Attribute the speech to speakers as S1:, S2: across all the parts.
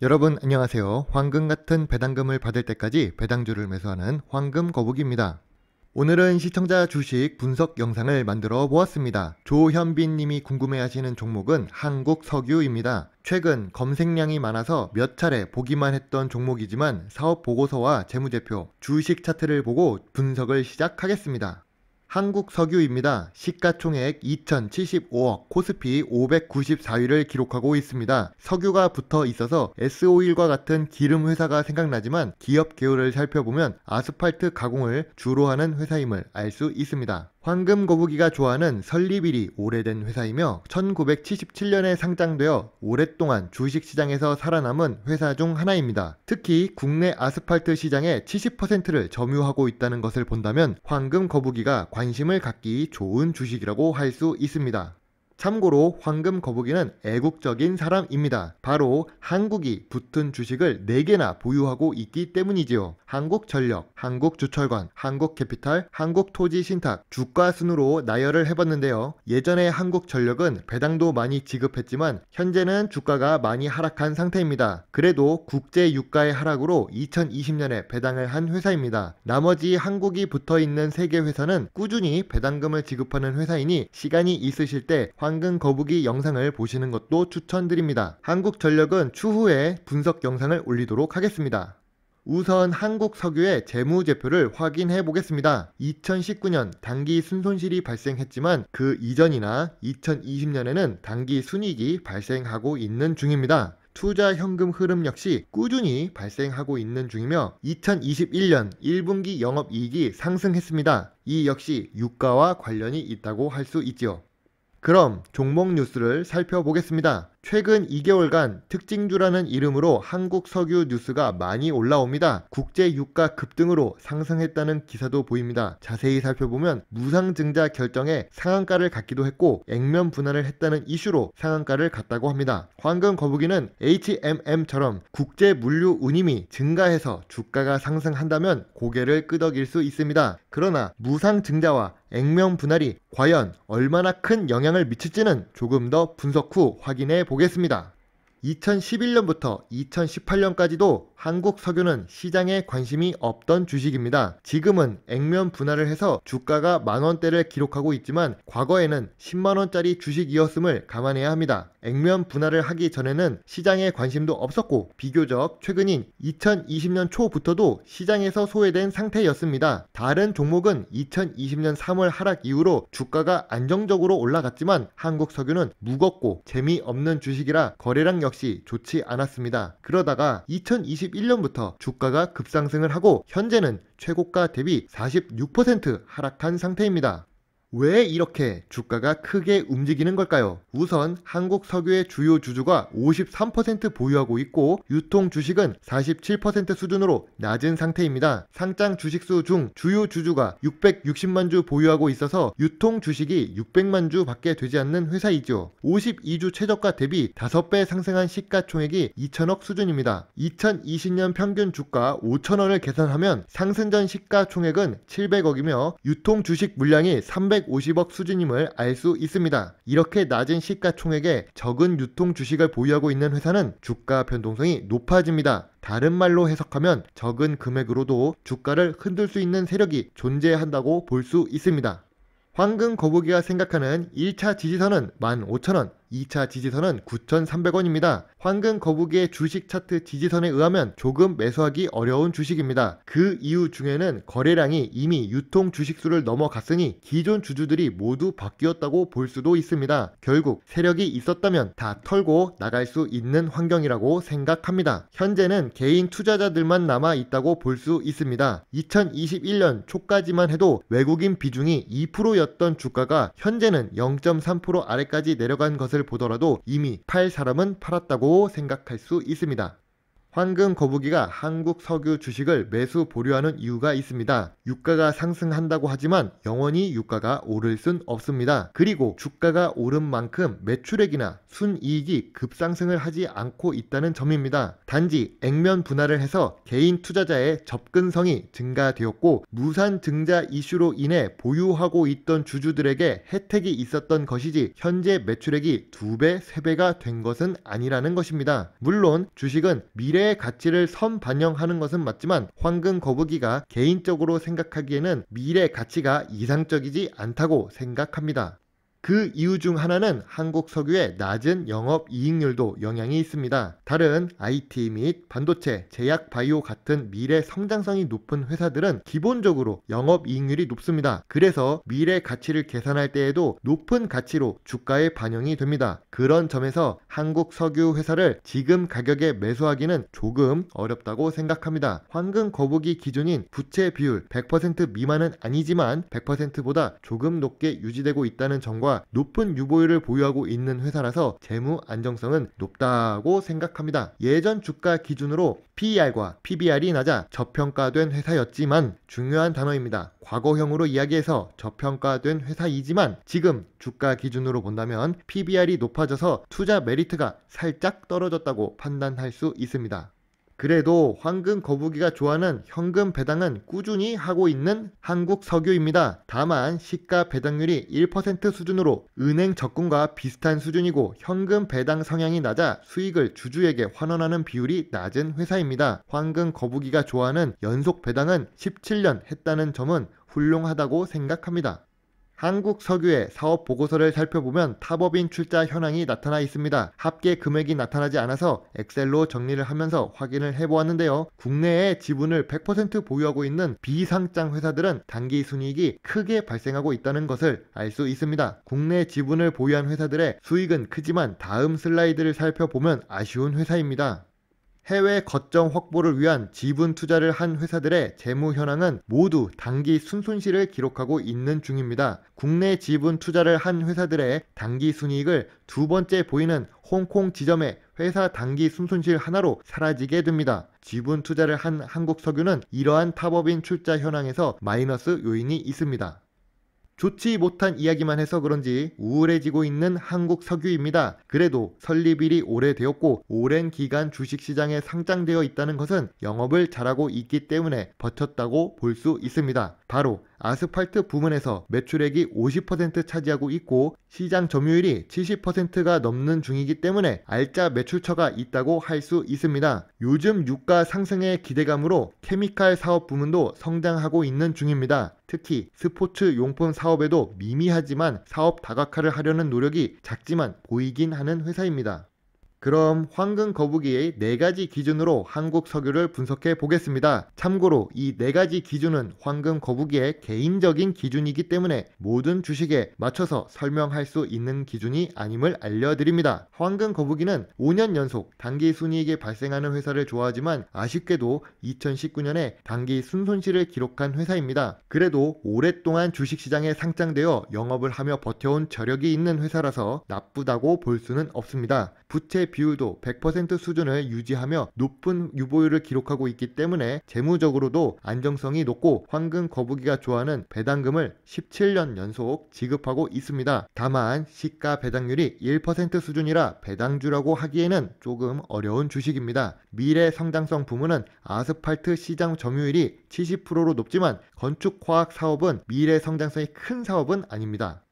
S1: 여러분 안녕하세요. 황금 같은 배당금을 받을 때까지 배당주를 매수하는 황금 거북입니다. 오늘은 시청자 주식 분석 영상을 만들어 보았습니다. 조현빈 님이 궁금해하시는 종목은 한국석유입니다. 최근 검색량이 많아서 몇 차례 보기만 했던 종목이지만 사업 보고서와 재무제표, 주식 차트를 보고 분석을 시작하겠습니다. 한국석유입니다. 시가총액 2075억, 코스피 594위를 기록하고 있습니다. 석유가 붙어 있어서 S-오일과 같은 기름 회사가 생각나지만 기업 계열을 살펴보면 아스팔트 가공을 주로 하는 회사임을 알 수 있습니다. 황금 거북이가 좋아하는 설립일이 오래된 회사이며 1977년에 상장되어 오랫동안 주식시장에서 살아남은 회사 중 하나입니다. 특히 국내 아스팔트 시장의 70%를 점유하고 있다는 것을 본다면 황금 거북이가 관심을 갖기 좋은 주식이라고 할 수 있습니다. 참고로 황금 거북이는 애국적인 사람입니다. 바로 한국이 붙은 주식을 4개나 보유하고 있기 때문이지요. 한국전력, 한국주철관, 한국캐피탈, 한국토지신탁, 주가 순으로 나열을 해봤는데요. 예전에 한국전력은 배당도 많이 지급했지만 현재는 주가가 많이 하락한 상태입니다. 그래도 국제유가의 하락으로 2020년에 배당을 한 회사입니다. 나머지 한국이 붙어있는 3개 회사는 꾸준히 배당금을 지급하는 회사이니 시간이 있으실 때 황금 거북이 영상을 보시는 것도 추천드립니다. 한국전력은 추후에 분석 영상을 올리도록 하겠습니다. 우선 한국석유의 재무제표를 확인해 보겠습니다. 2019년 당기 순손실이 발생했지만 그 이전이나 2020년에는 당기 순이익이 발생하고 있는 중입니다. 투자 현금 흐름 역시 꾸준히 발생하고 있는 중이며 2021년 1분기 영업이익이 상승했습니다. 이 역시 유가와 관련이 있다고 할 수 있지요. 그럼 종목 뉴스를 살펴보겠습니다. 최근 2개월간 특징주라는 이름으로 한국석유 뉴스가 많이 올라옵니다. 국제유가 급등으로 상승했다는 기사도 보입니다. 자세히 살펴보면 무상증자 결정에 상한가를 갖기도 했고 액면 분할을 했다는 이슈로 상한가를 갖다고 합니다. 황금 거북이는 HMM처럼 국제 물류 운임이 증가해서 주가가 상승한다면 고개를 끄덕일 수 있습니다. 그러나 무상증자와 액면 분할이 과연 얼마나 큰 영향을 미칠지는 조금 더 분석 후 확인해 보겠습니다. 2011년부터 2018년까지도 한국석유는 시장에 관심이 없던 주식입니다. 지금은 액면 분할을 해서 주가가 만원대를 기록하고 있지만 과거에는 10만원짜리 주식이었음을 감안해야 합니다. 액면 분할을 하기 전에는 시장에 관심도 없었고 비교적 최근인 2020년 초부터도 시장에서 소외된 상태였습니다. 다른 종목은 2020년 3월 하락 이후로 주가가 안정적으로 올라갔지만 한국석유는 무겁고 재미없는 주식이라 거래량 역시 좋지 않았습니다. 그러다가 2021년부터 주가가 급상승을 하고 현재는 최고가 대비 46% 하락한 상태입니다. 왜 이렇게 주가가 크게 움직이는 걸까요? 우선 한국석유의 주요 주주가 53% 보유하고 있고 유통 주식은 47% 수준으로 낮은 상태입니다. 상장 주식수 중 주요 주주가 660만 주 보유하고 있어서 유통 주식이 600만 주 밖에 되지 않는 회사이죠. 52주 최저가 대비 5배 상승한 시가총액이 2천억 수준입니다. 2020년 평균 주가 5천원을 계산하면 상승 전 시가총액은 700억이며 유통 주식 물량이 350억 수준임을 알 수 있습니다. 이렇게 낮은 시가총액에 적은 유통 주식을 보유하고 있는 회사는 주가 변동성이 높아집니다. 다른 말로 해석하면 적은 금액으로도 주가를 흔들 수 있는 세력이 존재한다고 볼 수 있습니다. 황금 거북이가 생각하는 1차 지지선은 15,000원, 2차 지지선은 9,300원입니다. 황금 거북이의 주식 차트 지지선에 의하면 조금 매수하기 어려운 주식입니다. 그 이유 중에는 거래량이 이미 유통 주식수를 넘어갔으니 기존 주주들이 모두 바뀌었다고 볼 수도 있습니다. 결국 세력이 있었다면 다 털고 나갈 수 있는 환경이라고 생각합니다. 현재는 개인 투자자들만 남아 있다고 볼 수 있습니다. 2021년 초까지만 해도 외국인 비중이 2%였던 주가가 현재는 0.3% 아래까지 내려간 것을 보더라도 이미 팔 사람은 팔았다고 생각할 수 있습니다. 황금거북이가 한국석유 주식을 매수 보류하는 이유가 있습니다. 유가가 상승한다고 하지만 영원히 유가가 오를 순 없습니다. 그리고 주가가 오른 만큼 매출액이나 순이익이 급상승을 하지 않고 있다는 점입니다. 단지 액면 분할을 해서 개인 투자자의 접근성이 증가되었고 무산증자 이슈로 인해 보유하고 있던 주주들에게 혜택이 있었던 것이지 현재 매출액이 2배, 3배가 된 것은 아니라는 것입니다. 물론 주식은 미래의 가치를 선반영하는 것은 맞지만 황금거북이가 개인적으로 생각하기에는 미래 가치가 이상적이지 않다고 생각합니다. 그 이유 중 하나는 한국석유의 낮은 영업이익률도 영향이 있습니다. 다른 IT 및 반도체, 제약 바이오 같은 미래 성장성이 높은 회사들은 기본적으로 영업이익률이 높습니다. 그래서 미래 가치를 계산할 때에도 높은 가치로 주가에 반영이 됩니다. 그런 점에서 한국석유 회사를 지금 가격에 매수하기는 조금 어렵다고 생각합니다. 황금거북이 기준인 부채 비율 100% 미만은 아니지만 100%보다 조금 높게 유지되고 있다는 점과 높은 유보율을 보유하고 있는 회사라서 재무 안정성은 높다고 생각합니다. 예전 주가 기준으로 PER과 PBR이 낮아 저평가된 회사였지만 중요한 단어입니다. 과거형으로 이야기해서 저평가된 회사이지만 지금 주가 기준으로 본다면 PBR이 높아져서 투자 메리트가 살짝 떨어졌다고 판단할 수 있습니다. 그래도 황금거북이가 좋아하는 현금 배당은 꾸준히 하고 있는 한국석유입니다. 다만 시가 배당률이 1% 수준으로 은행 적금과 비슷한 수준이고 현금 배당 성향이 낮아 수익을 주주에게 환원하는 비율이 낮은 회사입니다. 황금거북이가 좋아하는 연속 배당은 17년 했다는 점은 훌륭하다고 생각합니다. 한국석유의 사업보고서를 살펴보면 타법인 출자 현황이 나타나 있습니다. 합계 금액이 나타나지 않아서 엑셀로 정리를 하면서 확인을 해보았는데요. 국내에 지분을 100% 보유하고 있는 비상장 회사들은 단기 순이익이 크게 발생하고 있다는 것을 알 수 있습니다. 국내 지분을 보유한 회사들의 수익은 크지만 다음 슬라이드를 살펴보면 아쉬운 회사입니다. 해외 거점 확보를 위한 지분 투자를 한 회사들의 재무 현황은 모두 단기 순손실을 기록하고 있는 중입니다. 국내 지분 투자를 한 회사들의 단기 순이익을 두 번째 보이는 홍콩 지점의 회사 단기 순손실 하나로 사라지게 됩니다. 지분 투자를 한 한국석유는 이러한 타법인 출자 현황에서 마이너스 요인이 있습니다. 좋지 못한 이야기만 해서 그런지 우울해지고 있는 한국석유입니다. 그래도 설립일이 오래되었고 오랜 기간 주식시장에 상장되어 있다는 것은 영업을 잘하고 있기 때문에 버텼다고 볼 수 있습니다. 바로 아스팔트 부문에서 매출액이 50% 차지하고 있고 시장 점유율이 70%가 넘는 중이기 때문에 알짜 매출처가 있다고 할 수 있습니다. 요즘 유가 상승의 기대감으로 케미칼 사업 부문도 성장하고 있는 중입니다. 특히 스포츠 용품 사업에도 미미하지만 사업 다각화를 하려는 노력이 작지만 보이긴 하는 회사입니다. 그럼 황금거북이의 4가지 기준으로 한국석유를 분석해 보겠습니다. 참고로 이 4가지 기준은 황금거북이의 개인적인 기준이기 때문에 모든 주식에 맞춰서 설명할 수 있는 기준이 아님을 알려드립니다. 황금거북이는 5년 연속 단기 순이익이 발생하는 회사를 좋아하지만 아쉽게도 2019년에 단기 순손실을 기록한 회사입니다. 그래도 오랫동안 주식시장에 상장되어 영업을 하며 버텨온 저력이 있는 회사라서 나쁘다고 볼 수는 없습니다. 부채 비율도 100% 수준을 유지하며 높은 유보율을 기록하고 있기 때문에 재무적으로도 안정성이 높고 황금거북이가 좋아하는 배당금을 17년 연속 지급하고 있습니다. 다만 시가 배당률이 1% 수준이라 배당주라고 하기에는 조금 어려운 주식입니다. 미래 성장성 부문은 아스팔트 시장 점유율이 70%로 높지만 건축화학 사업은 미래 성장성이 큰 사업은 아닙니다.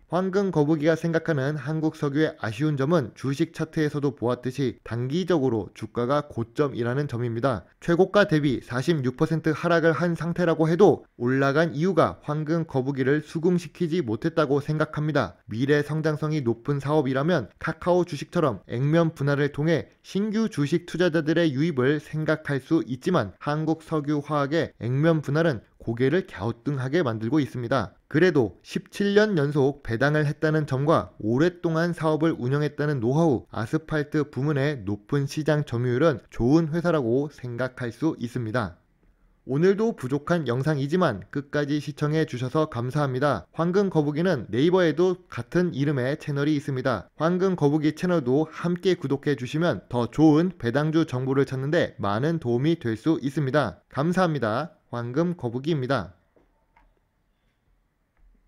S1: 황금거북이가 생각하는 한국석유의 아쉬운 점은 주식 차트에서도 보았듯이 단기적으로 주가가 고점이라는 점입니다. 최고가 대비 46% 하락을 한 상태라고 해도 올라간 이유가 황금거북이를 수긍시키지 못했다고 생각합니다. 미래 성장성이 높은 사업이라면 카카오 주식처럼 액면 분할을 통해 신규 주식 투자자들의 유입을 생각할 수 있지만 한국석유화학의 액면 분할은 고개를 갸우뚱하게 만들고 있습니다. 그래도 17년 연속 배당을 했다는 점과 오랫동안 사업을 운영했다는 노하우, 아스팔트 부문의 높은 시장 점유율은 좋은 회사라고 생각할 수 있습니다. 오늘도 부족한 영상이지만 끝까지 시청해 주셔서 감사합니다. 황금거북이는 네이버에도 같은 이름의 채널이 있습니다. 황금거북이 채널도 함께 구독해 주시면 더 좋은 배당주 정보를 찾는데 많은 도움이 될 수 있습니다. 감사합니다. 황금거북이입니다.